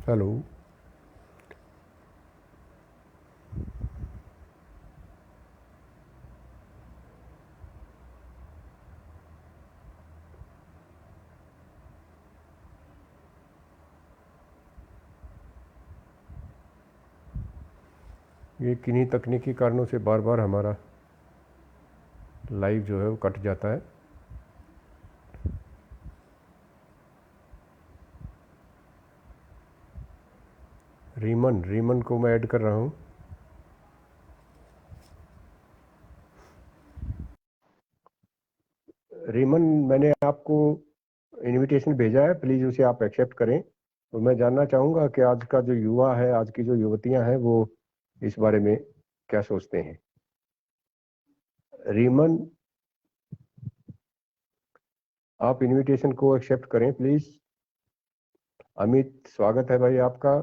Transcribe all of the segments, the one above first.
Hello. ये किन्हीं तकनीकी कारणों से बार बार हमारा लाइव जो है वो कट जाता है। रीमन रीमन को मैं ऐड कर रहा हूँ। रीमन, मैंने आपको इनविटेशन भेजा है, प्लीज़ उसे आप एक्सेप्ट करें। और मैं जानना चाहूँगा कि आज का जो युवा है, आज की जो युवतियाँ हैं, वो इस बारे में क्या सोचते हैं। रीमन, आप इनविटेशन को एक्सेप्ट करें प्लीज़। अमित, स्वागत है भाई आपका।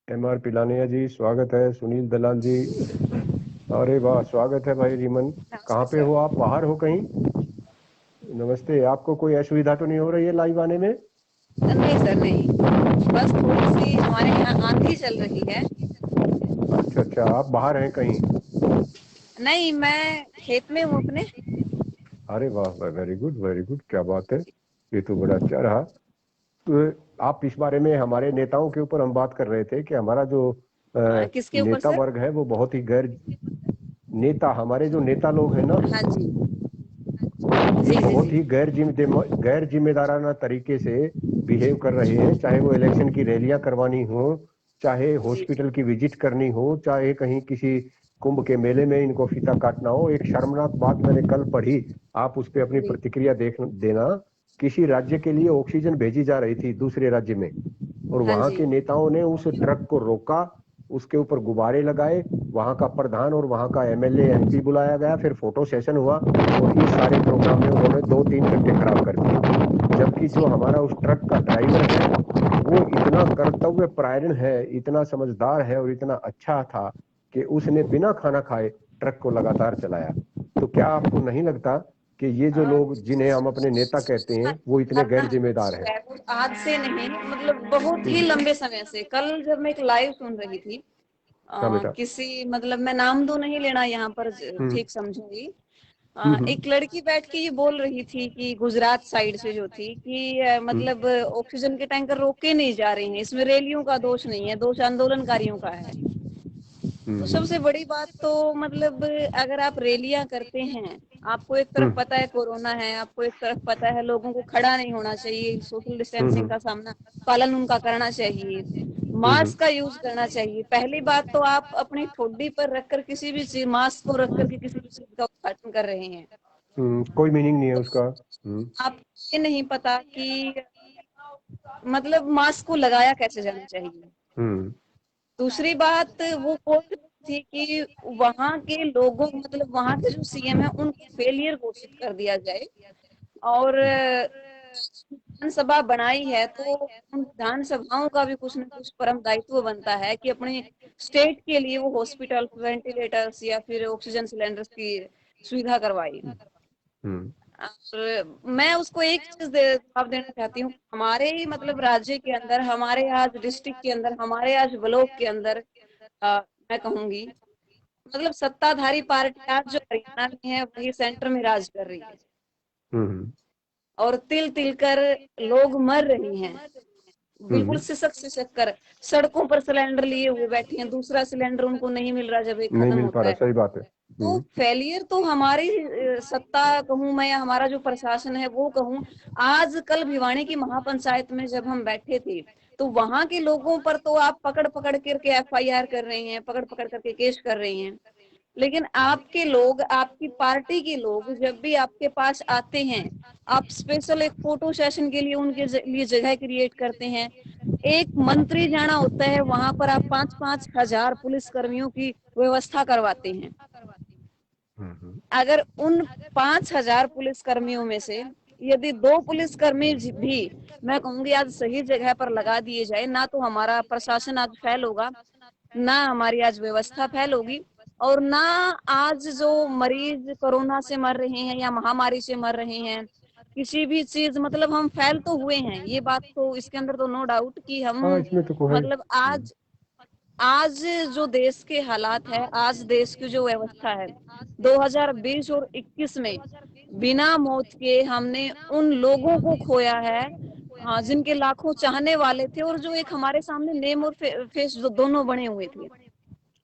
MR पिलानिया जी स्वागत है। सुनील दलाल जी, अरे वाह, स्वागत है भाई रीमन। नमस्ते कहाँ पे सर। हो आप, बाहर हो कहीं? नमस्ते। आपको कोई असुविधा तो नहीं हो रही है लाइव आने में? नहीं सर, नहीं, बस थोड़ी सी हमारे यहाँ आंधी चल रही है। अच्छा अच्छा, आप बाहर हैं कहीं? नहीं, मैं खेत में हूँ अपने। अरे वाह, वेरी गुड वेरी गुड, क्या बात है, ये तो बड़ा अच्छा रहा। तो आप इस बारे में, हमारे नेताओं के ऊपर हम बात कर रहे थे कि हमारा जो किसके ऊपर नेता सर? वर्ग है वो बहुत ही गैर, नेता, हमारे जो नेता लोग हैं ना, हाँ जी, ये जी जी बहुत जी। ही गैर जिम्मेदाराना तरीके से बिहेव कर रहे हैं। चाहे वो इलेक्शन की रैलियां करवानी हो, चाहे जी जी। हॉस्पिटल की विजिट करनी हो, चाहे कहीं किसी कुंभ के मेले में इनको फीता काटना हो। एक शर्मनाक बात मैंने कल पढ़ी, आप उस पर अपनी जी प्रतिक्रिया देख देना। किसी राज्य के लिए ऑक्सीजन भेजी जा रही थी दूसरे राज्य में, और हाँ वहां जी। के नेताओं ने उस ट्रक को रोका, उसके ऊपर गुब्बारे लगाए, वहां का प्रधान और वहां का MLA MP बुलाया गया, फिर फोटो सेशन हुआ, और इस सारे प्रोग्राम में उन्होंने 2-3 घंटे खराब कर दिए। जबकि जो जी हमारा उस ट्रक का ड्राइवर है, वो इतना कर्तव्य परायण है, इतना समझदार है और इतना अच्छा था कि उसने बिना खाना खाए ट्रक को लगातार चलाया। तो क्या आपको नहीं लगता कि ये जो लोग जिन्हें हम अपने नेता कहते हैं वो इतने आपका गैर जिम्मेदार हैं? आज से नहीं, मतलब बहुत ही हम्म। लंबे समय से। कल जब मैं एक लाइव सुन रही थी, हाँ बेटा। किसी, मतलब मैं नाम तो नहीं लेना यहाँ पर, हम्म ठीक समझूंगी। हम्म एक लड़की बैठ के ये बोल रही थी कि गुजरात साइड से जो थी कि हम्म मतलब ऑक्सीजन के टैंकर रोके नहीं जा रहे हैं, इसमें रैलियों का दोष नहीं है, दोष आंदोलनकारियों का है। तो हम्म सबसे बड़ी बात तो मतलब, अगर आप रैलियां करते हैं, आपको एक तरफ हम्म पता है कोरोना है, आपको एक तरफ पता है लोगों को खड़ा नहीं होना चाहिए, सोशल डिस्टेंसिंग हम्म का सामना, पालन उनका करना चाहिए, हम्म मास्क का यूज करना चाहिए। पहली बात तो आप अपनी ठोडी पर रखकर किसी भी चीज, मास्क को रखकर के किसी भी चीज का उद्घाटन कर रहे हैं, कोई मीनिंग नहीं है तो उसका। आपको ये नहीं पता कि मतलब मास्क को लगाया कैसे जाना चाहिए। हम्म दूसरी बात, वो बोल रही थी कि वहां के लोगों, मतलब वहां के जो CM है उनको फेलियर घोषित कर दिया जाए, और विधानसभा बनाई है तो उन विधानसभाओं का भी कुछ न कुछ परम दायित्व बनता है कि अपने स्टेट के लिए वो हॉस्पिटल, वेंटिलेटर्स या फिर ऑक्सीजन सिलेंडर्स की सुविधा करवाई। हम्म और मैं उसको एक चीज जवाब देना चाहती हूँ, हमारे ही मतलब राज्य के अंदर, हमारे आज डिस्ट्रिक्ट के अंदर, हमारे आज ब्लॉक के अंदर, मैं कहूंगी, मतलब सत्ताधारी पार्टी आज जो हरियाणा में है वही सेंटर में राज कर रही है, हम्म और तिल तिल कर लोग मर रहे हैं, बिल्कुल हम्म सिसक सिसक कर सड़कों पर सिलेंडर लिए हुए बैठे हैं, दूसरा सिलेंडर उनको नहीं मिल रहा जब एक नहीं खत्म मिल पा होता रहा, है। सही बात है। तो फेलियर तो हमारी सत्ता कहूं मैं, या हमारा जो प्रशासन है वो कहूं। आज कल भिवानी की महापंचायत में जब हम बैठे थे, तो वहां के लोगों पर तो आप पकड़ पकड़ करके FIR कर रहे हैं, पकड़ पकड़ करके केस कर रहे हैं, लेकिन आपके लोग, आपकी पार्टी के लोग जब भी आपके पास आते हैं, आप स्पेशल एक फोटो सेशन के लिए उनके लिए जगह क्रिएट करते हैं। एक मंत्री जाना होता है, वहां पर आप 5-5 हजार पुलिस कर्मियों की व्यवस्था करवाते हैं। हम्म अगर उन 5 हजार पुलिस कर्मियों में से यदि 2 पुलिसकर्मी भी, मैं कहूंगी, आज सही जगह पर लगा दिए जाए, ना तो हमारा प्रशासन आज फेल होगा, ना हमारी आज व्यवस्था फेल होगी, और ना आज जो मरीज कोरोना से मर रहे हैं या महामारी से मर रहे हैं, किसी भी चीज मतलब हम फेल तो हुए हैं, ये बात तो इसके अंदर तो नो डाउट कि हम हाँ इसमें तो कोई है। मतलब आज आज जो देश के हालात है, आज देश की जो व्यवस्था है 2020 और 21 में बिना मौत के हमने उन लोगों को खोया है, हाँ, जिनके लाखों चाहने वाले थे और जो एक हमारे सामने नेम और फेस जो दोनों बने हुए थे।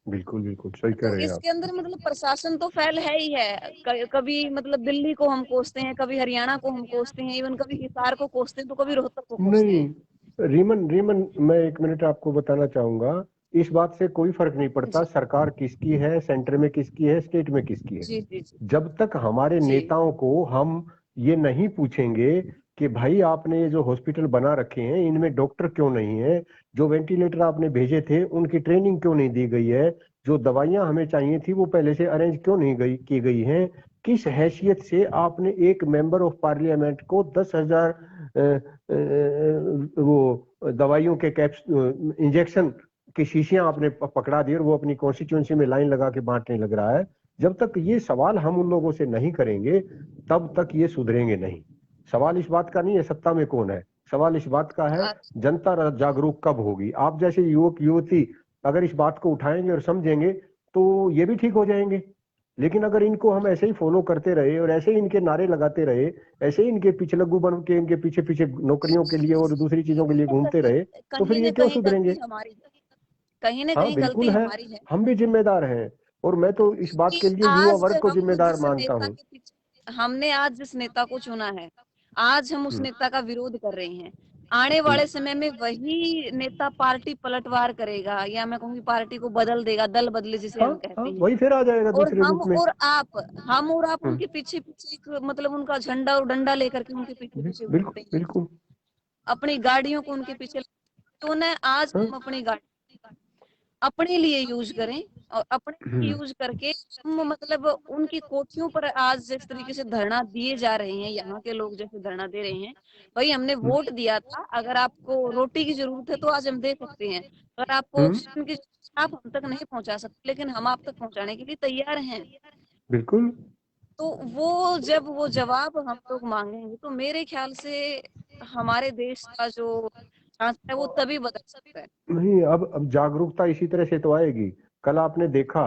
बिल्कुल बिल्कुल सही कह तो रहे हैं आप। इसके अंदर मतलब प्रशासन तो फेल है ही है। कभी मतलब दिल्ली को हम कोसते हैं, कभी हरियाणा को हम कोसते हैं, इवन कभी हिसार को कोसते हैं, तो कभी रोहतक को कोसते हैं। नहीं रीमन रीमन, मैं एक मिनट आपको बताना चाहूंगा, इस बात से कोई फर्क नहीं पड़ता जी सरकार किसकी है, सेंटर में किसकी है, स्टेट में किसकी है। जी जी जी जब तक हमारे जी नेताओं को हम ये नहीं पूछेंगे कि भाई आपने ये जो हॉस्पिटल बना रखे हैं इनमें डॉक्टर क्यों नहीं है, जो वेंटिलेटर आपने भेजे थे उनकी ट्रेनिंग क्यों नहीं दी गई है, जो दवाइयां हमें चाहिए थी वो पहले से अरेंज क्यों नहीं गई की गई हैं, किस हैसियत से आपने एक मेंबर ऑफ पार्लियामेंट को 10,000 वो दवाइयों के कैप्स इंजेक्शन की शीशियां आपने पकड़ा दी और वो अपनी कॉन्स्टिट्यूंसी में लाइन लगा के बांटने लग रहा है। जब तक ये सवाल हम उन लोगों से नहीं करेंगे तब तक ये सुधरेंगे नहीं। सवाल इस बात का नहीं है सत्ता में कौन है, सवाल इस बात का है आज जनता जागरूक कब होगी। आप जैसे युवक युवती अगर इस बात को उठाएंगे और समझेंगे तो ये भी ठीक हो जाएंगे। लेकिन अगर इनको हम ऐसे ही फॉलो करते रहे और ऐसे ही इनके नारे लगाते रहे, ऐसे ही इनके पिछलग्गू बन के इनके पीछे पीछे नौकरियों के लिए और दूसरी चीजों के लिए घूमते कहीं रहे तो फिर कहीं ये न क्यों कहीं सुधरेंगे। गलती हमारी है, कहीं न हाँ कहीं बिल्कुल गलती है, हमारी है। हम भी जिम्मेदार हैं और मैं तो इस बात के क्योंकि लिए युवा आज वर्ग को हम जिम्मेदार जिस मानता नेता हूँ। के पीछे हमने आज जिस नेता को चुना है, आज हम उस हम्म, नेता का विरोध कर रहे हैं। आने हम्म, वाले समय में वही नेता पार्टी पलटवार करेगा, या मैं कहूंगी पार्टी को बदल देगा, दल बदले जिसे हाँ हम हाँ कहते हैं। वही फिर आ जाएगा और दूसरे रूप में। हम और आप हम्म, उनके पीछे पीछे मतलब उनका झंडा और डंडा लेकर के उनके पीछे पीछे बिल्कुल घूमते हैं, बिल्कुल। अपनी गाड़ियों को उनके पीछे। तो न आज हाँ, हम अपनी गाड़ी अपने लिए यूज करें, और अपने लिए हम्म, यूज करके हम मतलब उनकी कोठियों पर आज जिस तरीके से धरना दिए जा रहे हैं, यहाँ के लोग जैसे धरना दे रहे हैं, भाई हमने हम्म, वोट दिया था, अगर आपको रोटी की जरूरत है तो आज हम दे सकते हैं, अगर आपको हम्म, ऑक्सीजन की जरूरत है, आप हम तक नहीं पहुंचा सकते, लेकिन हम आप तक पहुंचाने के लिए तैयार हैं। बिल्कुल। तो वो जब वो जवाब हम लोग मांगेंगे तो मेरे ख्याल से हमारे देश का जो रास्ता है वो तभी बदल सकता है। नहीं अब जागरूकता इसी तरह से तो आएगी। कल आपने देखा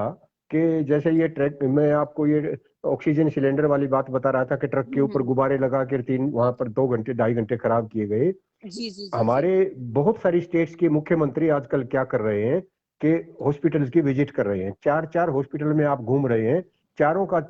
कि जैसे ये ट्रक, मैं आपको ये ऑक्सीजन सिलेंडर वाली बात बता रहा था कि ट्रक के ऊपर हम्म। गुब्बारे लगा कर तीन वहां पर 2 घंटे 2.5 घंटे खराब किए गए। जी जी जी जी हमारे बहुत सारी स्टेट्स के मुख्यमंत्री आजकल क्या कर रहे हैं कि हॉस्पिटल्स की विजिट कर रहे हैं, चार चार हॉस्पिटल में आप घूम रहे हैं, चारों का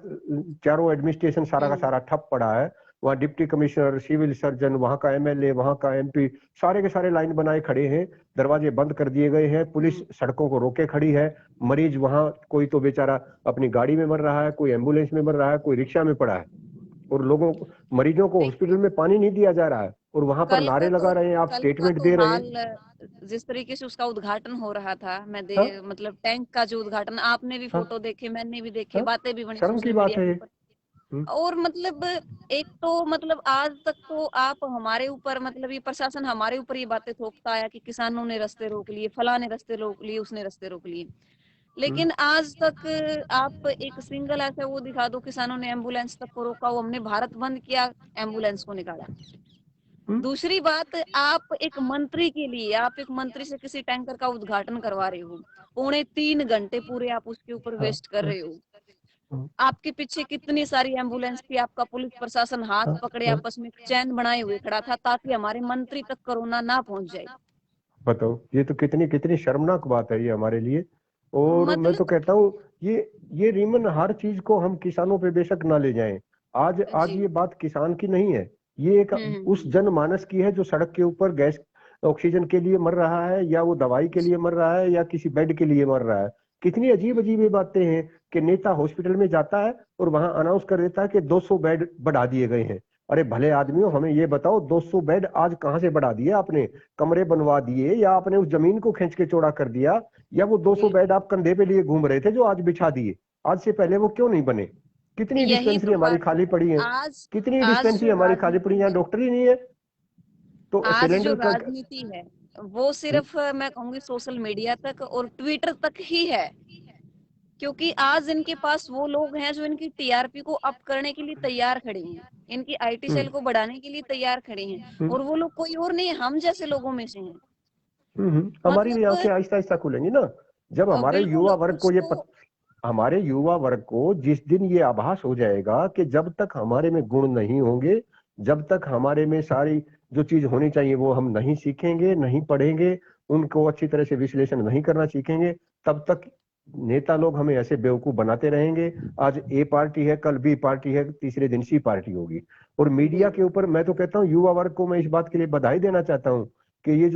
चारों एडमिनिस्ट्रेशन सारा का हम्म सारा ठप पड़ा है। वहाँ डिप्टी कमिश्नर, सिविल सर्जन, वहाँ का एमएलए, वहाँ का एमपी, सारे के सारे लाइन बनाए खड़े हैं, दरवाजे बंद कर दिए गए हैं, पुलिस हम्म। सड़कों को रोके खड़ी है। मरीज वहाँ कोई तो बेचारा अपनी गाड़ी में मर रहा है, कोई एम्बुलेंस में मर रहा है, कोई रिक्शा में पड़ा है, और लोगों को, मरीजों को हॉस्पिटल देखिए, में पानी नहीं दिया जा रहा है और वहां पर नारे लगा रहे हैं, आप कल का स्टेटमेंट तो दे रहे हैं। हाल जिस तरीके से उसका उद्घाटन हो रहा था, हाँ मतलब टैंक का जो उद्घाटन, आपने भी हाँ फोटो देखे, मैंने भी देखे, हाँ, बातें भी बनी शर्म की सोशल बात मीडिया है के ये। ऊपर। और मतलब एक तो मतलब आज तक तो आप हमारे ऊपर मतलब ये प्रशासन हमारे ऊपर ये बातें थोपता आया कि किसानों ने रास्ते रोक लिए, फला ने रास्ते रोक लिए, उसने रास्ते रोक लिए, हम्म, लेकिन आज तक आप एक सिंगल ऐसा वो दिखा दो किसानों ने एम्बुलेंस तक को रोका हो, हमने भारत बंद किया, एम्बुलेंस को निकाला। हम्म, दूसरी बात, आप एक मंत्री के लिए, आप एक मंत्री से किसी टैंकर का उद्घाटन करवा रहे हो, 3.25 घंटे पूरे आप उसके ऊपर हाँ वेस्ट कर हाँ रहे हो, हाँ आपके पीछे कितनी सारी एम्बुलेंस थी, आपका पुलिस प्रशासन हाथ हाँ पकड़े हाँ। आपस में चैन बनाए हुए खड़ा था ताकि हमारे मंत्री तक कोरोना ना पहुंच जाए। बताओ ये तो कितनी कितनी शर्मनाक बात है ये हमारे लिए। और मैं तो मतलब कहता हूँ ये ये रीमन, हर चीज को हम किसानों पे बेशक ना ले जाएं। आज आज जी। ये बात किसान की नहीं है, ये एक उस हम्म। जनमानस की है जो सड़क के ऊपर गैस ऑक्सीजन के लिए मर रहा है, या वो दवाई के लिए मर रहा है, या किसी बेड के लिए मर रहा है। कितनी अजीब अजीब ये बातें हैं कि नेता हॉस्पिटल में जाता है और वहां अनाउंस कर देता है कि 200 बेड बढ़ा दिए गए हैं। अरे भले आदमियों, हमें ये बताओ 200 बेड आज कहां से बढ़ा दिए आपने, कमरे बनवा दिए, या आपने उस जमीन को खींच के चौड़ा कर दिया, या वो 200 बेड बिल्कुल, आप कंधे पे लिए घूम रहे थे जो आज बिछा दिए, आज से पहले वो क्यों नहीं बने। कितनी यही डिस्पेंसरी तो हमारी बात है। खाली पड़ी है, आज कितनी आज डिस्पेंसरी जो हमारी खाली पड़ी है, राजनीति यहाँ है, डॉक्टर ही नहीं है। तो आज जो सिलेंडर का राजनीति है वो सिर्फ मैं कहूंगी सोशल मीडिया तक और ट्विटर तक ही है। क्योंकि आज इनके पास वो लोग हैं जो इनकी टीआरपी को अप करने के लिए तैयार खड़े हैं, इनकी आईटी सेल हम्म को बढ़ाने के लिए तैयार खड़े हैं, हम्म और वो लोग कोई और नहीं है, हम जैसे लोगों में से हैं। हमारी भी मतलब आंखें आहिस्ता आहिस्ता खुलेंगी ना, जब हमारे बिल्कुल युवा वर्ग को कुछ तो। हमारे युवा वर्ग को जिस दिन ये आभास हो जाएगा कि जब तक हमारे में गुण नहीं होंगे, जब तक हमारे में सारी जो चीज होनी चाहिए वो हम नहीं सीखेंगे, नहीं पढ़ेंगे, उनको अच्छी तरह से विश्लेषण नहीं करना सीखेंगे, तब तक नेता लोग हमें ऐसे बेवकूफ बनाते रहेंगे। आज ए पार्टी है, कल बी पार्टी है, तीसरे दिन सी पार्टी होगी। और मीडिया के ऊपर मैं तो कहता हूँ युवा वर्ग को मैं इस बात के लिए बधाई देना चाहता हूँ कि ये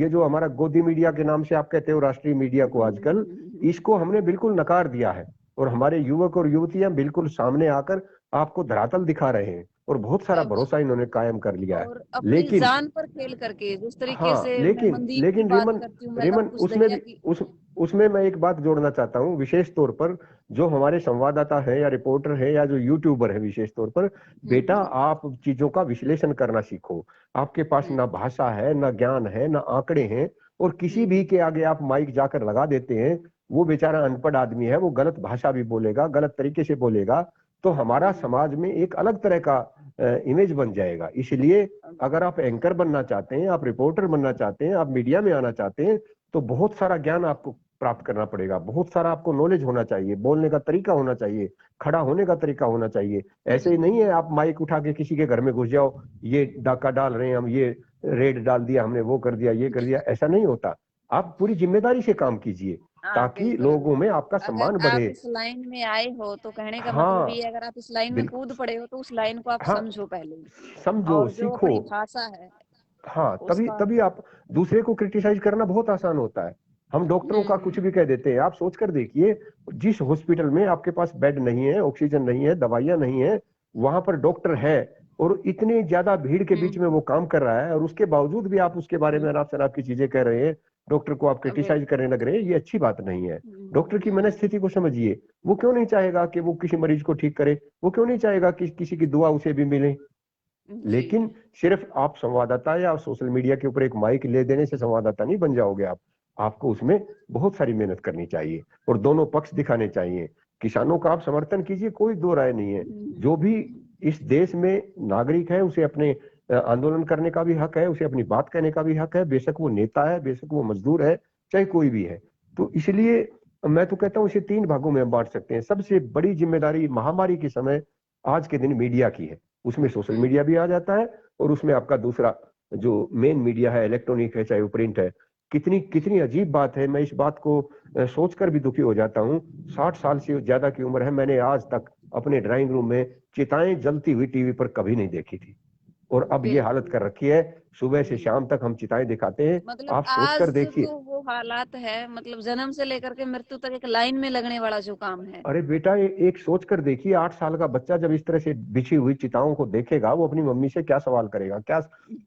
जो हमारा गोदी मीडिया के नाम से आप कहते हो राष्ट्रीय मीडिया को आजकल, इसको हमने बिल्कुल नकार दिया है। और हमारे युवक और युवतियां बिल्कुल सामने आकर आपको धरातल दिखा रहे हैं और बहुत सारा भरोसा इन्होंने कायम कर लिया है। और अपनी लेकिन जान पर खेल करके, जिस तरीके हाँ, से मैं लेकिन मनदीप की लेकिन बात रेमन करती हूँ, मैं रेमन लव उसमें दरिया भी की। उसमें मैं एक बात जोड़ना चाहता हूँ विशेष तौर पर, जो हमारे संवाददाता है या रिपोर्टर है या जो यूट्यूबर है विशेष तौर पर, बेटा आप चीजों का विश्लेषण करना सीखो। आपके पास ना भाषा है, ना ज्ञान है, ना आंकड़े हैं, और किसी भी के आगे आप माइक जाकर लगा देते हैं, वो बेचारा अनपढ़ आदमी है, वो गलत भाषा भी बोलेगा, गलत तरीके से बोलेगा, तो हमारा समाज में एक अलग तरह का इमेज बन जाएगा। इसलिए अगर आप एंकर बनना चाहते हैं, आप रिपोर्टर बनना चाहते हैं, आप मीडिया में आना चाहते हैं, तो बहुत सारा ज्ञान आपको प्राप्त करना पड़ेगा, बहुत सारा आपको नॉलेज होना चाहिए, बोलने का तरीका होना चाहिए, खड़ा होने का तरीका होना चाहिए। ऐसे ही नहीं है आप माइक उठा के किसी के घर में घुस जाओ, ये डाका डाल रहे हैं हम, ये रेड डाल दिया हमने, वो कर दिया, ये कर दिया, ऐसा नहीं होता। आप पूरी जिम्मेदारी से काम कीजिए हाँ ताकि बिल्कुल। लोगों में आपका अगर सम्मान आप बढ़े। इस लाइन में आए हो तो कहने का मतलब हाँ, ये है, अगर आप इस लाइन में बिल्कुल। कूद पड़े हो तो उस लाइन को आप हाँ, समझो पहले। समझो, और जो सीखो। अपनी भाषा है हाँ, तभी उसका। तभी आप दूसरे को क्रिटिसाइज करना बहुत आसान होता है। हम डॉक्टरों का कुछ भी कह देते हैं, आप सोच कर देखिए, जिस हॉस्पिटल में आपके पास बेड नहीं है, ऑक्सीजन नहीं है, दवाइयां नहीं है, वहां पर डॉक्टर है, और इतनी ज्यादा भीड़ के बीच में वो काम कर रहा है, और उसके बावजूद भी आप उसके बारे में अनाप शनाप की चीजें कह रहे हैं, डॉक्टर को आप अब क्रिटिसाइज करने लग रहे हैं, ये अच्छी बात नहीं है। डॉक्टर की मनस्थिति को समझिए, वो क्यों नहीं चाहेगा कि वो किसी मरीज को ठीक करे, वो क्यों नहीं चाहेगा कि किसी की दुआ उसे भी मिले। जी। लेकिन सिर्फ आप संवाददाता या सोशल मीडिया के ऊपर एक माइक ले देने से संवाददाता नहीं बन जाओगे आप। आपको उसमें बहुत सारी मेहनत करनी चाहिए और दोनों पक्ष दिखाने चाहिए। किसानों का आप समर्थन कीजिए, कोई दो राय नहीं है। जो भी इस देश में नागरिक है उसे अपने आंदोलन करने का भी हक है, उसे अपनी बात कहने का भी हक है, बेशक वो नेता है, बेशक वो मजदूर है, चाहे कोई भी है। तो इसलिए मैं तो कहता हूँ इसे 3 भागों में हम बांट सकते हैं। सबसे बड़ी जिम्मेदारी महामारी के समय आज के दिन मीडिया की है, उसमें सोशल मीडिया भी आ जाता है, और उसमें आपका दूसरा जो मेन मीडिया है, इलेक्ट्रॉनिक है चाहे वो प्रिंट है। कितनी कितनी अजीब बात है, मैं इस बात को सोचकर भी दुखी हो जाता हूँ। 60 साल से ज्यादा की उम्र है, मैंने आज तक अपने ड्राइंग रूम में चिताएं जलती हुई टीवी पर कभी नहीं देखी थी, और अब ये हालत बिल्कुल। कर रखी है, सुबह से शाम तक हम चिताएं दिखाते हैं। मतलब आप सोचकर आज देखिए। तो वो हालात है, मतलब जन्म से लेकर के मृत्यु तक एक लाइन में लगने वाला जो काम है। अरे बेटा, एक सोच कर देखिए, 8 साल का बच्चा जब इस तरह से बिछी हुई चिताओं को देखेगा, वो अपनी मम्मी से क्या सवाल करेगा, क्या।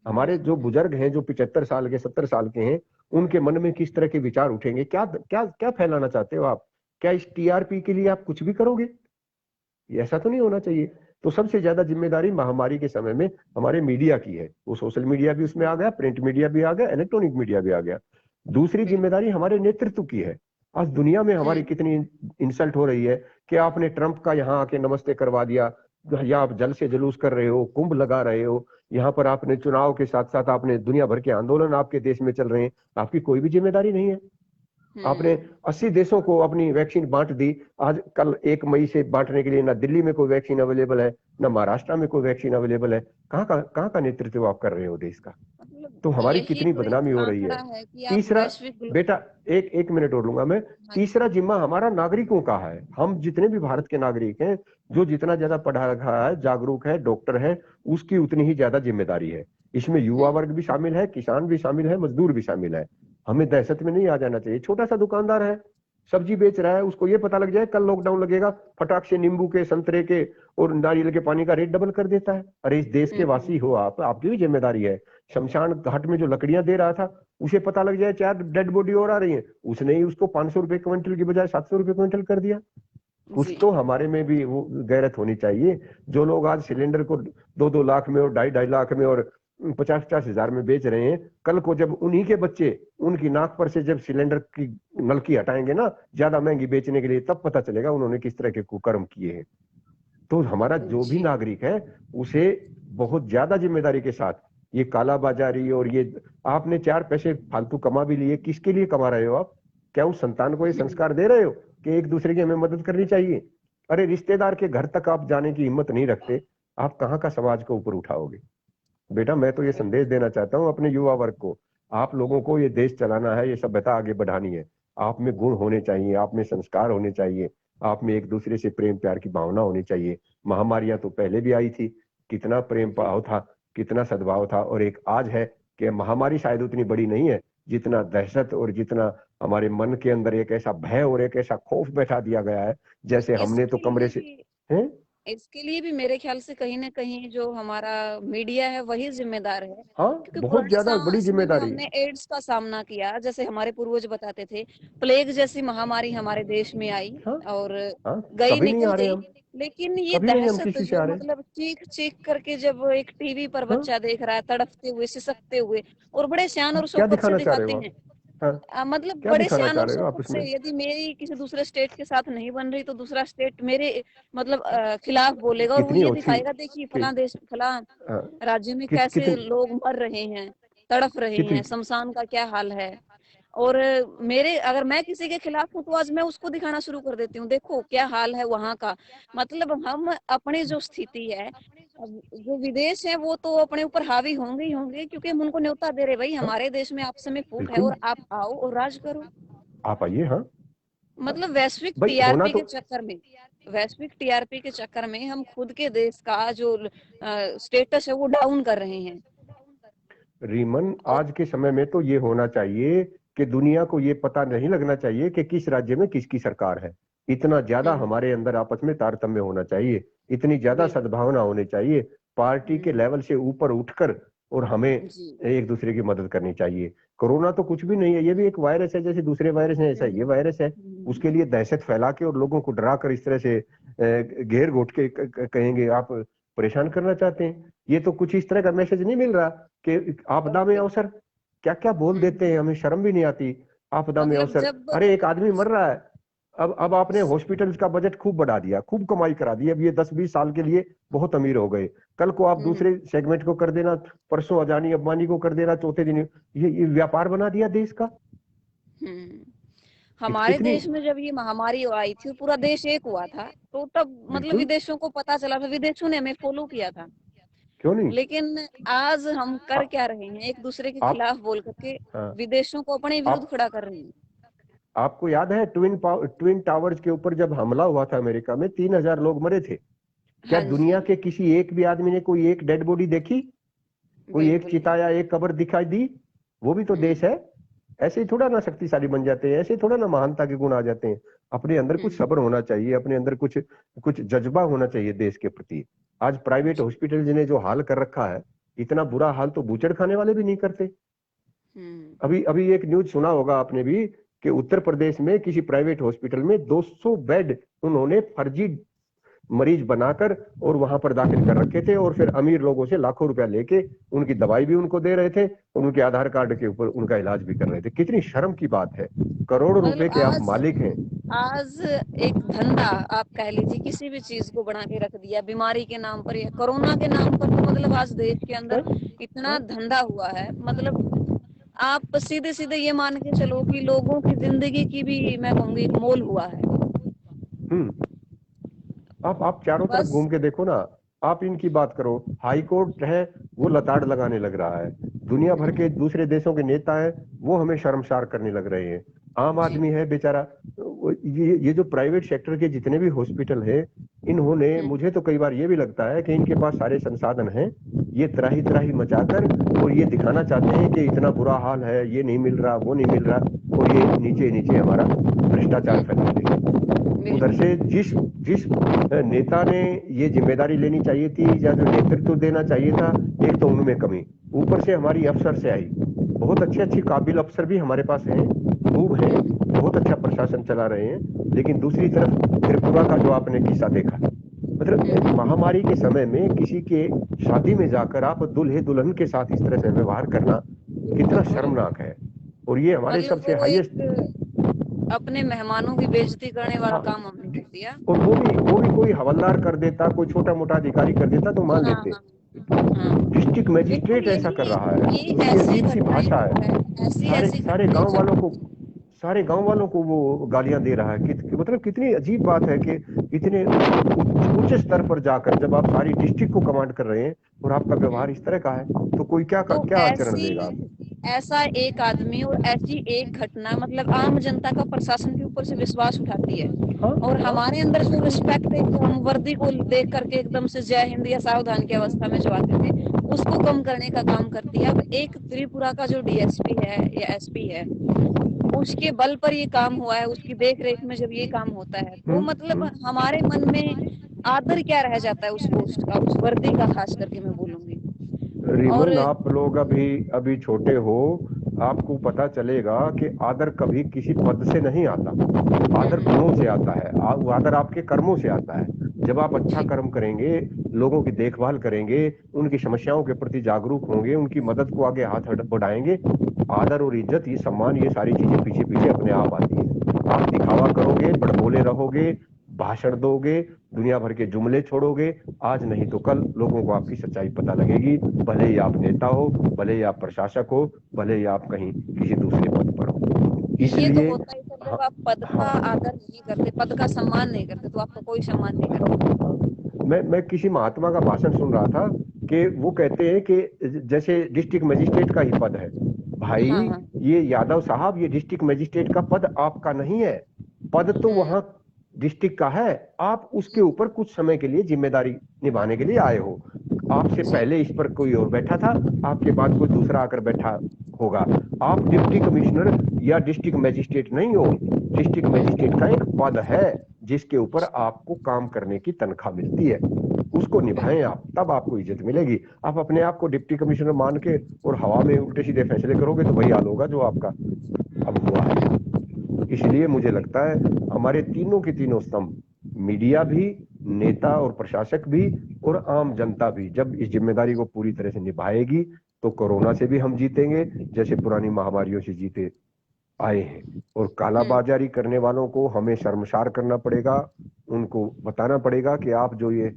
हमारे जो बुजुर्ग हैं जो 75 साल के 70 साल के हैं, उनके मन में किस तरह के विचार उठेंगे, क्या क्या क्या फैलाना चाहते हो आप। क्या इस टीआरपी के लिए आप कुछ भी करोगे? ये ऐसा तो नहीं होना चाहिए। तो सबसे ज्यादा जिम्मेदारी महामारी के समय में हमारे मीडिया की है। वो सोशल मीडिया भी उसमें आ गया, प्रिंट मीडिया भी आ गया, इलेक्ट्रॉनिक मीडिया भी आ गया। दूसरी बिल्कुल। जिम्मेदारी हमारे नेतृत्व की है। आज दुनिया में हमारी कितनी इंसल्ट हो रही है कि आपने ट्रंप का यहाँ आके नमस्ते करवा दिया, या आप जल से जुलूस कर रहे हो, कुंभ लगा रहे हो, यहाँ पर आपने चुनाव के साथ साथ आपने दुनिया भर के आंदोलन आपके देश में चल रहे हैं, आपकी कोई भी जिम्मेदारी नहीं है। आपने 80 देशों को अपनी वैक्सीन बांट दी, आज कल 1 मई से बांटने के लिए ना दिल्ली में कोई वैक्सीन अवेलेबल है, ना महाराष्ट्र में कोई वैक्सीन अवेलेबल है। कहाँ का नेतृत्व आप कर रहे हो देश का? मतलब तो हमारी यही कितनी तो एक बदनामी हो रही आंकड़ा है। है कि आप तीसरा, वैश्विक बेटा, एक मिनट और लूंगा मैं। हाँ तीसरा जिम्मा हमारा नागरिकों का है। हम जितने भी भारत के नागरिक हैं, जो जितना ज्यादा पढ़ा लिखा है, जागरूक है, डॉक्टर है, उसकी उतनी ही ज्यादा जिम्मेदारी है। इसमें युवा वर्ग भी शामिल है, किसान भी शामिल है, मजदूर भी शामिल है। हमें दहशत में नहीं आ जाना चाहिए। छोटा सा दुकानदार है, सब्जी बेच रहा है, उसको ये पता लग जाए कल लॉकडाउन लगेगा, फटाक से नींबू के, संतरे के और नारियल के पानी का रेट डबल कर देता है। अरे इस देश के वासी हो आप, आपकी भी जिम्मेदारी है। शमशान घाट में जो लकड़ियां दे रहा था, उसे पता लग जाए 4 डेड बॉडी और आ रही है, उसने ही उसको 500 रुपए क्विंटल की बजाय 700 रुपए क्विंटल कर दिया। कुछ जी। तो हमारे में भी वो गैरत होनी चाहिए। जो लोग आज सिलेंडर को 2-2 लाख में और 2.5-2.5 लाख में और 50-50 हजार में बेच रहे हैं। कल को जब उन्हीं के बच्चे उनकी नाक पर से जब सिलेंडर की नलकी हटाएंगे ना ज्यादा महंगी बेचने के लिए, तब पता चलेगा उन्होंने किस तरह के कुकर्म किए हैं। तो हमारा जो भी जी। नागरिक है उसे बहुत ज्यादा जिम्मेदारी के साथ ये काला बाजारी और ये आपने 4 पैसे फालतू कमा भी लिए, किसके लिए कमा रहे हो आप? क्या उस संतान को ये संस्कार दे रहे हो कि एक दूसरे की हमें मदद करनी चाहिए? अरे रिश्तेदार के घर तक आप जाने की हिम्मत नहीं रखते, आप कहाँ का समाज को ऊपर उठाओगे? बेटा मैं तो ये संदेश देना चाहता हूँ अपने युवा वर्ग को, आप लोगों को ये देश चलाना है, ये सभ्यता आगे बढ़ानी है। आप में गुण होने चाहिए, आप में संस्कार होने चाहिए, आप में एक दूसरे से प्रेम प्यार की भावना होनी चाहिए। महामारियां तो पहले भी आई थी, कितना प्रेम भाव था, कितना सद्भाव था। और एक आज है कि महामारी शायद उतनी बड़ी नहीं है जितना दहशत और जितना हमारे मन के अंदर एक ऐसा भय और एक ऐसा खौफ बैठा दिया गया है, जैसे हमने तो इसके कमरे लिए से भी हैं। इसके लिए भी मेरे ख्याल से कहीं ना कहीं जो हमारा मीडिया है वही जिम्मेदार है, हाँ, क्योंकि बहुत पुराने ज्यादा बड़ी समय में जिम्मेदारी। हमने एड्स का सामना किया, जैसे हमारे पूर्वज बताते थे, प्लेग जैसी महामारी हमारे देश में आई हाँ और हाँ, गई, कभी नहीं निकल आ रहे गई। हम, लेकिन ये कभी नहीं हम दहशत किसी से जो आ रहे। मतलब चीख चीख करके जब एक टीवी पर हाँ, बच्चा देख रहा है, तड़पते हुए सिसकते हुए, और बड़े शान और क्या शौकत से दिखाना चाह रहे दिखाते हो हैं। आप? हाँ, मतलब क्या बड़े दिखाना शान चाह और रहे हो आप शौकत से, इसमें? यदि मेरी किसी दूसरे स्टेट के साथ नहीं बन रही तो दूसरा स्टेट मेरे मतलब खिलाफ बोलेगा, और वो कितनी ये ओछी दिखाएगा, देखिए कि, फलां देश फलां हाँ, राज्य में कैसे कितनी लोग मर रहे हैं, तड़प रहे कितनी हैं, शमशान का क्या हाल है। और मेरे अगर मैं किसी के खिलाफ हूँ तो आज मैं उसको दिखाना शुरू कर देती हूँ, देखो क्या हाल है वहां का। मतलब हम अपनी जो स्थिति है, अब जो विदेश है वो तो अपने ऊपर हावी होंगे ही होंगे, क्योंकि हम उनको न्योता दे रहे, भाई हाँ, हमारे देश में आपसे में फूट है बिल्कुल, और आप आओ और राज करो। आप आइए। हाँ हाँ, मतलब वैश्विक भाई होना टीआरपी तो के चक्कर में, वैश्विक टीआरपी के चक्कर में हम खुद के देश का जो स्टेटस है वो डाउन कर रहे हैं। रीमन, और आज के समय में तो ये होना चाहिए कि दुनिया को ये पता नहीं लगना चाहिए कि किस राज्य में किसकी सरकार है। इतना ज्यादा हम्म, हमारे अंदर आपस में तारतम्य होना चाहिए, इतनी ज्यादा बिल्कुल। सद्भावना होनी चाहिए, पार्टी के हम्म, लेवल से ऊपर उठकर और हमें जी। एक दूसरे की मदद करनी चाहिए। कोरोना तो कुछ भी नहीं है, ये भी एक वायरस है जैसे दूसरे वायरस हैं, ऐसा ये हम्म, वायरस है। हम्म, उसके लिए दहशत फैला के और लोगों को डरा कर इस तरह से घेर घोट के कहेंगे आप परेशान करना चाहते हैं। ये तो कुछ इस तरह का मैसेज नहीं मिल रहा कि आपदा में ओके। अवसर, क्या क्या बोल देते हैं, हमें शर्म भी नहीं आती। आपदा में मतलब अवसर, जब अरे एक आदमी मर रहा है, अब आपने हॉस्पिटल्स का बजट खूब बढ़ा दिया, खूब कमाई करा दी, अब ये 10-20 साल के लिए बहुत अमीर हो गए। कल को आप हम्म, दूसरे सेगमेंट को कर देना, परसों अदानी अंबानी को कर देना, चौथे दिन ये व्यापार बना दिया देश का। हम्म, हमारे कितनी, देश में जब ये महामारी आई थी पूरा देश एक हुआ था, तो तब मतलब बिल्कुल, विदेशों को पता चला था, विदेशों ने हमें फॉलो किया था। क्यों नहीं। लेकिन आज हम आ, कर क्या रहे हैं, एक दूसरे के आप, खिलाफ बोल करके हाँ, विदेशों को अपने विरुद्ध आप खड़ा कर रहे हैं। आपको याद है ट्विन टावर्स के ऊपर जब हमला हुआ था अमेरिका में, 3,000 लोग मरे थे। क्या हाँ जी। दुनिया के किसी एक भी आदमी ने कोई एक डेड बॉडी देखी, कोई एक बिल्कुल चिता नहीं। या एक कब्र दिखाई दी? वो भी तो देश हम्म, है। ऐसे ही थोड़ा ना शक्तिशाली बन जाते हैं, ऐसे ही थोड़ा ना महानता के गुण आ जाते हैं। अपने अंदर कुछ हम्म, सब्र होना चाहिए, अपने अंदर कुछ कुछ जज्बा होना चाहिए देश के प्रति। आज प्राइवेट जी। हॉस्पिटल ने जो हाल कर रखा है, इतना बुरा हाल तो बूचड़ खाने वाले भी नहीं करते। हम्म, अभी अभी एक न्यूज सुना होगा आपने भी कि उत्तर प्रदेश में किसी प्राइवेट हॉस्पिटल में 200 बेड उन्होंने फर्जी मरीज बनाकर और वहां पर दाखिल कर रखे थे, और फिर अमीर लोगों से लाखों रुपया लेके उनकी दवाई भी उनको दे रहे थे और उनके आधार कार्ड के ऊपर उनका इलाज भी कर रहे थे। कितनी शर्म की बात है, करोड़ों रुपए मतलब के आप आज मालिक हैं। आज एक धंधा आप कह लीजिए, किसी भी चीज को बना के रख दिया, बीमारी के नाम पर या कोरोना के नाम पर, तो मतलब आज देश के हाँ? अंदर इतना हाँ? धंधा हुआ है। मतलब आप सीधे सीधे ये मान के चलो कि लोगों की जिंदगी की भी मैं कहूंगी एक मोल हुआ है। हम्म, आप चारों तरफ बस। घूम के देखो ना, आप इनकी बात करो, हाई कोर्ट है वो लताड़ लगाने लग रहा है, दुनिया भर के दूसरे देशों के नेता हैं वो हमें शर्मसार करने लग रहे हैं। आम जी। आदमी है बेचारा, ये जो प्राइवेट सेक्टर के जितने भी हॉस्पिटल हैं, इन्होंने, मुझे तो कई बार ये भी लगता है कि इनके पास सारे संसाधन हैं, ये त्राही त्राही मचाकर और ये दिखाना चाहते हैं कि इतना बुरा हाल है, ये नहीं मिल रहा, वो नहीं मिल रहा, और ये नीचे नीचे हमारा भ्रष्टाचार फैला देंगे। उधर बिल्कुल। से जिस जिस नेता ने ये जिम्मेदारी लेनी चाहिए थी या जो नेतृत्व देना चाहिए था, एक तो उनमें कमी, ऊपर से हमारी अफसर से आई। बहुत अच्छे अच्छे काबिल अफसर भी हमारे पास हैं, खूब हैं, बहुत अच्छा प्रशासन चला रहे हैं, लेकिन दूसरी तरफ त्रिपुरा का जो आपने किस्सा देखा, मतलब महामारी के समय में किसी के शादी में जाकर आप दूल्हे दुल्हन के साथ इस तरह से व्यवहार करना कितना शर्मनाक है। और ये हमारे मतलब सबसे वो हाईएस्ट, एक अपने मेहमानों की बेइज्जती करने वाला हाँ, काम हमने कर दिया। और वो भी कोई हवलदार कर देता, कोई छोटा मोटा अधिकारी कर देता तो मान हाँ लेते। हाँ हाँ, डिस्ट्रिक्ट बिल्कुल मैजिस्ट्रेट ऐसा कर रहा है, ये उसकी ऐसी अजीब सी घटनाएं भाषा जो है। है, ऐसी सारे ऐसी सारे घटनाएं गांव जब वालों को सारे गांव वालों को वो गालियां दे रहा है मतलब कितनी अजीब बात है कि इतने उच्च स्तर पर जाकर जब आप सारी डिस्ट्रिक्ट को कमांड कर रहे हैं और आपका व्यवहार इस तरह का है, तो कोई क्या तो क्या आचरण देगा। ऐसा एक आदमी और ऐसी एक घटना मतलब आम जनता का प्रशासन के ऊपर से विश्वास उठाती है। हाँ और हाँ, हमारे अंदर जो रिस्पेक्ट है, जो हम वर्दी को देख करके एकदम से जय हिंद या सावधान की अवस्था में जो आते थे, उसको कम करने का काम करती है। अब एक त्रिपुरा का जो डीएसपी है या एसपी है, उसके बल पर ये काम हुआ है, उसकी देख रेख में जब ये काम होता है, तो मतलब हमारे मन में आदर क्या रह जाता है उस पोस्ट का, उस वर्दी का, खास करके मैं बोलूंगी। और रीमन आप लोग अभी अभी छोटे हो, आपको पता चलेगा कि आदर कभी किसी पद से नहीं आता, आदर गुणों से आता है। वो आदर आपके कर्मों से आता है। जब आप अच्छा जी कर्म करेंगे, लोगों की देखभाल करेंगे, उनकी समस्याओं के प्रति जागरूक होंगे, उनकी मदद को आगे हाथ बढ़ाएंगे, आदर और इज्जत, ये सम्मान, ये सारी चीजें पीछे पीछे अपने आप आती है। आप दिखावा करोगे, बड़बोले रहोगे, भाषण दोगे, दुनिया भर के जुमले छोड़ोगे, आज नहीं तो कल लोगों को आपकी सच्चाई पता लगेगी। भले ही आप नेता हो, भले ही आप प्रशासक हो, भले ही आप कहीं किसी दूसरे पद पर हो। ये तो इसलिए होता ही सर, हाँ जब आप पद का हाँ आदर नहीं करते, पद का सम्मान नहीं करते, तो आपका कोई सम्मान नहीं हाँ करता। हाँ। मैं किसी महात्मा का भाषण सुन रहा था कि वो कहते हैं कि जैसे डिस्ट्रिक्ट मजिस्ट्रेट का ही पद है, भाई हाँ हाँ ये यादव साहब, ये डिस्ट्रिक्ट मजिस्ट्रेट का पद आपका नहीं है। पद तो वहां डिस्ट्रिक्ट का है, आप उसके ऊपर कुछ समय के लिए जिम्मेदारी निभाने के लिए आए हो। आपसे जी पहले इस पर कोई और बैठा था, आपके बाद कोई दूसरा आकर बैठा होगा। आप डिप्टी कमिश्नर या डिस्ट्रिक्ट मजिस्ट्रेट नहीं हो। डिस्ट्रिक्ट मजिस्ट्रेट का एक पद है जिसके ऊपर आपको काम करने की तनख्वाह मिलती है, उसको निभाएं आप, तब आपको इज्जत मिलेगी। आप अपने आप को डिप्टी कमिश्नर मान के और हवा में उल्टे सीधे फैसले करोगे तो वही हाल होगा जो आपका अब हुआ है। इसलिए मुझे लगता है हमारे तीनों के तीनों स्तंभ, मीडिया भी, नेता और प्रशासक भी, और आम जनता भी, जब इस जिम्मेदारी को पूरी तरह से निभाएगी तो कोरोना से भी हम जीतेंगे जैसे पुरानी महामारियों से जीते आए हैं। और कालाबाजारी करने वालों को हमें शर्मसार करना पड़ेगा, उनको बताना पड़ेगा कि आप जो ये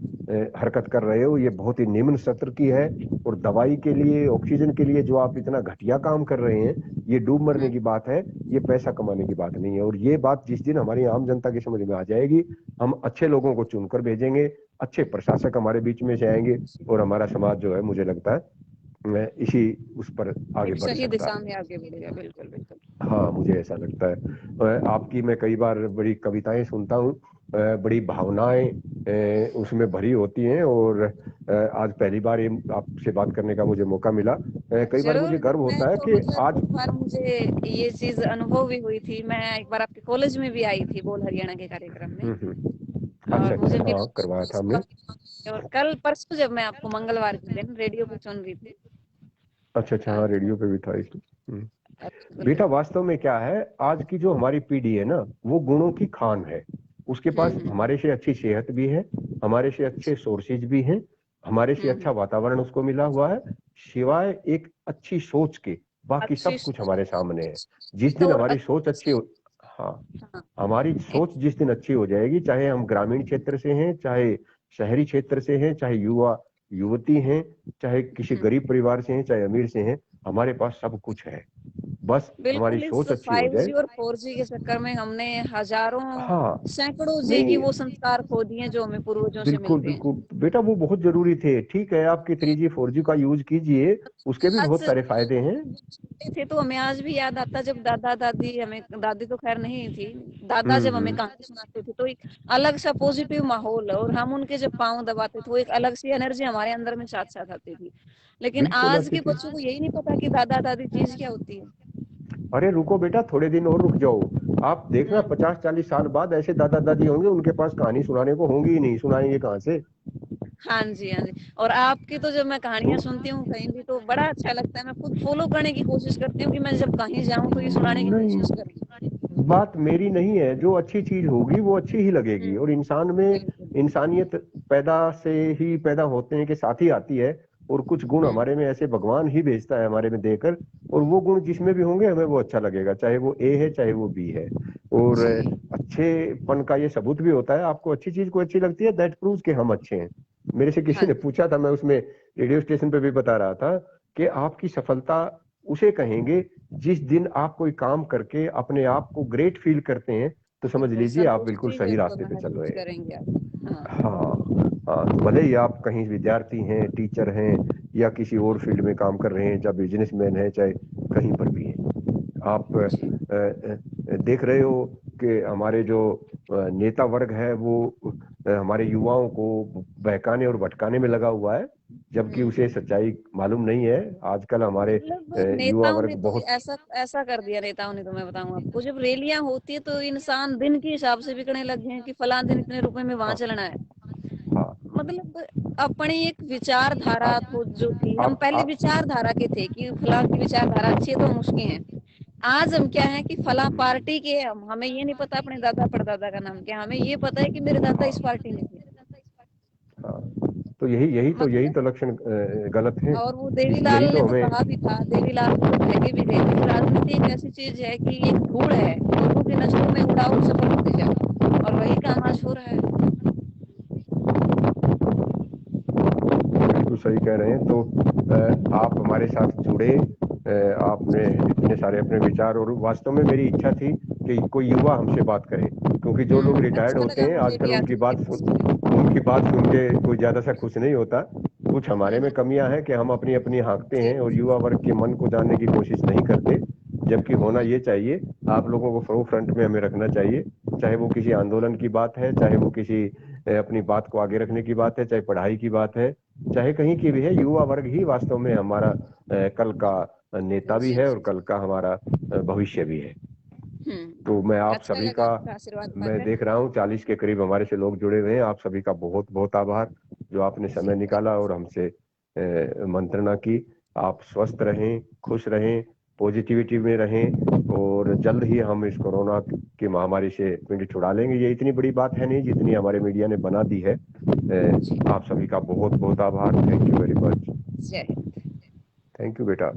हरकत कर रहे हो ये बहुत ही निम्न स्तर की है, और दवाई के लिए, ऑक्सीजन के लिए जो आप इतना घटिया काम कर रहे हैं, ये डूब मरने की बात है, ये पैसा कमाने की बात नहीं है। और ये बात जिस दिन हमारी आम जनता की समझ में आ जाएगी, हम अच्छे लोगों को चुनकर भेजेंगे, अच्छे प्रशासक हमारे बीच में से आएंगे, और हमारा समाज जो है मुझे लगता है इसी उस पर आगे एक बढ़ सही सकता दिशा है। में आगे बढ़ेगा, बिल्कुल बिल्कुल। हाँ, मुझे ऐसा लगता है। आपकी मैं कई बार बड़ी कविताएं सुनता हूँ, बड़ी भावनाएं उसमें भरी होती हैं, और आज पहली बार ये आपसे बात करने का मुझे मौका मिला। कई बार जरूर, मुझे गर्व मैं होता है तो कि मतलब आज, एक बार मुझे ये चीज अनुभव भी हुई थी। मैं एक बार आपके कॉलेज में भी आई थी, बोल हरियाणा के कार्यक्रम में, अच्छा और अच्छा, मुझे मिला हाँ करवाया था हमने। भी। और कल परसों जब मैं आपको मंगलवार के दिन रेडियो पे सुन रही थी, अच्छा अच्छा, हाँ तो रेडियो पे भी था इसलिए। बेटा बिल्कुल। वास्तव में क्या है, आज की जो हमारी पीढ़ी है ना, वो गुणों की खान है। उसके पास हम्म हमारे से अच्छी सेहत भी है, हमारे से अच्छे सोर्सेज भी हैं, हमारे से अच्छा हम्म। वातावरण उसको मिला हुआ है, सिवाय एक अच्छी सोच के बाकी अच्छी सब कुछ हमारे सामने है। जिस दिन और हमारी सोच अच्छी अच्छी, हो, हाँ, हाँ, हमारी सोच जिस दिन अच्छी हो जाएगी, चाहे हम ग्रामीण क्षेत्र से हैं, चाहे शहरी क्षेत्र से हैं, चाहे युवा युवती हैं, चाहे किसी गरीब परिवार से हैं, चाहे अमीर से हैं, हमारे पास सब कुछ है। बस हमारी बिल्कुल। इस सोच अच्छी हो जाए। 5G और 4G के चक्कर में हमने हजारों, हाँ, सैकड़ों जी की नहीं, वो संस्कार खो दिए जो हमें पूर्वजों से बिल्कुल मिलते हैं। बिल्कुल बेटा, वो बहुत जरूरी थे। ठीक है, आपके 3G 4G का यूज कीजिए, उसके भी आज बहुत सारे फायदे हैं। छोटे थे तो हमें आज भी याद आता, जब दादा दादी हमें, दादी तो खैर नहीं थी, दादा जब हमें हम्म, कहानी सुनाते थे, तो एक अलग सा पॉजिटिव माहौल, और हम उनके जब पाँव दबाते थे, वो एक अलग सी एनर्जी हमारे अंदर में साथ साथ आती थी। लेकिन बिल्कुल आज आती के थी। बच्चों को यही नहीं पता कि दादा दादी चीज क्या होती है। अरे रुको बेटा, थोड़े दिन और रुक जाओ, आप देखना हम्म। 50-40 साल बाद ऐसे दादा दादी होंगे, उनके पास कहानी सुनाने को होंगी ही नहीं, सुनाएंगे कहाँ से। हाँ जी हाँ जी। और आपकी तो जब मैं तो कहानियां सुनती हूँ कहीं भी, तो बड़ा अच्छा लगता है। मैं खुद फॉलो करने की कोशिश करती हूँ कि मैं जब कहीं जाऊँ तो ये सुनाने की नहीं, कोशिश करूँ। बात मेरी नहीं है, जो अच्छी चीज होगी वो अच्छी ही लगेगी, और इंसान में बिल्कुल इंसानियत पैदा से ही पैदा होते हैं के साथ ही आती है, और कुछ गुण हमारे में ऐसे भगवान ही भेजता है हमारे में देकर, और वो गुण जिसमें भी होंगे हमें वो अच्छा लगेगा, चाहे वो ए है चाहे वो बी है। और जी अच्छेपन का ये सबूत भी होता है, आपको अच्छी चीज को अच्छी लगती है, दैट प्रूव्स कि हम अच्छे हैं। मेरे से किसी हाँ ने पूछा था, मैं उसमें रेडियो स्टेशन पे भी बता रहा था कि आपकी सफलता उसे कहेंगे जिस दिन आप कोई काम करके अपने आप को ग्रेट फील करते हैं, तो समझ बिल्कुल लीजिए आप बिल्कुल संतुष्टि सही जब रास्ते पे चल महसूस रहे हैं। करेंगे आप। हाँ हाँ। हाँ, तो भले ही आप कहीं विद्यार्थी हैं, टीचर हैं, या किसी और फील्ड में काम कर रहे हैं, चाहे बिजनेसमैन है, चाहे कहीं पर भी है, आप जी देख रहे हो कि हमारे जो नेता वर्ग है वो हमारे युवाओं को बहकाने और भटकाने में लगा हुआ है, जबकि उसे सच्चाई मालूम नहीं है। आजकल हमारे मतलब युवा नेताओं ने वर्ग तो बहुत। ऐसा ऐसा कर दिया, नेताओं ने तो मैं बताऊं आपको, जब रैलियां होती है तो इंसान दिन के हिसाब से बिकने लग गए हैं कि फलां दिन इतने रुपए में वहां हाँ। चलना है। हाँ। मतलब अपनी एक विचारधारा आप तो जो थी, हम पहले आप विचारधारा के थे कि फलां की विचारधारा अच्छी है तो हम उसके हैं। आज हम क्या है कि फलां पार्टी के हैं, हम हमें ये नहीं पता अपने दादा परदादा का नाम क्या, हमें ये पता है कि मेरे दादा इस हाँ। पार्टी में थे। हाँ, तो यही मतलब तो लक्षण गलत है। और वो यही देवीलाल ने तो तो हमें। कहा भी था, देवीलाल को तो कह के भी गए थे कि राजनीति एक ऐसी चीज है कि एक धूल है, लोगों के नजरों में उड़ाओ, सफल होते जाओ, और वही काम आज हो रहा है। बिल्कुल सही कह रहे हैं। तो आप हमारे साथ जुड़े, आपने इतने सारे अपने विचार, और वास्तव में मेरी इच्छा थी कि कोई युवा हमसे बात करे, क्योंकि जो लोग रिटायर्ड अच्छा होते लगा हैं मुझे आजकल भी उनकी आपसे बात बातचीत करके। सुन के कोई ज्यादा सा खुश नहीं होता। कुछ हमारे में कमियां हैं कि हम अपनी अपनी हाँकते जी हैं और युवा वर्ग के मन को जानने की कोशिश नहीं करते, जबकि होना ये चाहिए। आप लोगों को फ्रंट में हमें रखना चाहिए, चाहे वो किसी आंदोलन की बात है, चाहे वो किसी अपनी बात को आगे रखने की बात है, चाहे पढ़ाई की बात है, चाहे कहीं की भी है। युवा वर्ग ही वास्तव में हमारा कल का नेता भी जी है जी और जी। कल का हमारा भविष्य भी है। तो मैं आप अच्छा सभी लगा का, आपका आशीर्वाद मैं पाकर। देख रहा हूँ 40 के करीब हमारे से लोग जुड़े हुए हैं। आप सभी का बहुत बहुत आभार, जो आपने जी समय कोई निकाला बात और हमसे मंत्रणा की। आप स्वस्थ रहें, खुश रहें, पॉजिटिविटी में रहें, और जल्द ही हम इस कोरोना की महामारी से पिंड छुड़ा लेंगे। ये इतनी बड़ी बात है नहीं जितनी हमारे मीडिया ने बना दी है। जी। आप सभी का बहुत बहुत आभार। Thank you very much. जय हिंद। थैंक यू बेटा।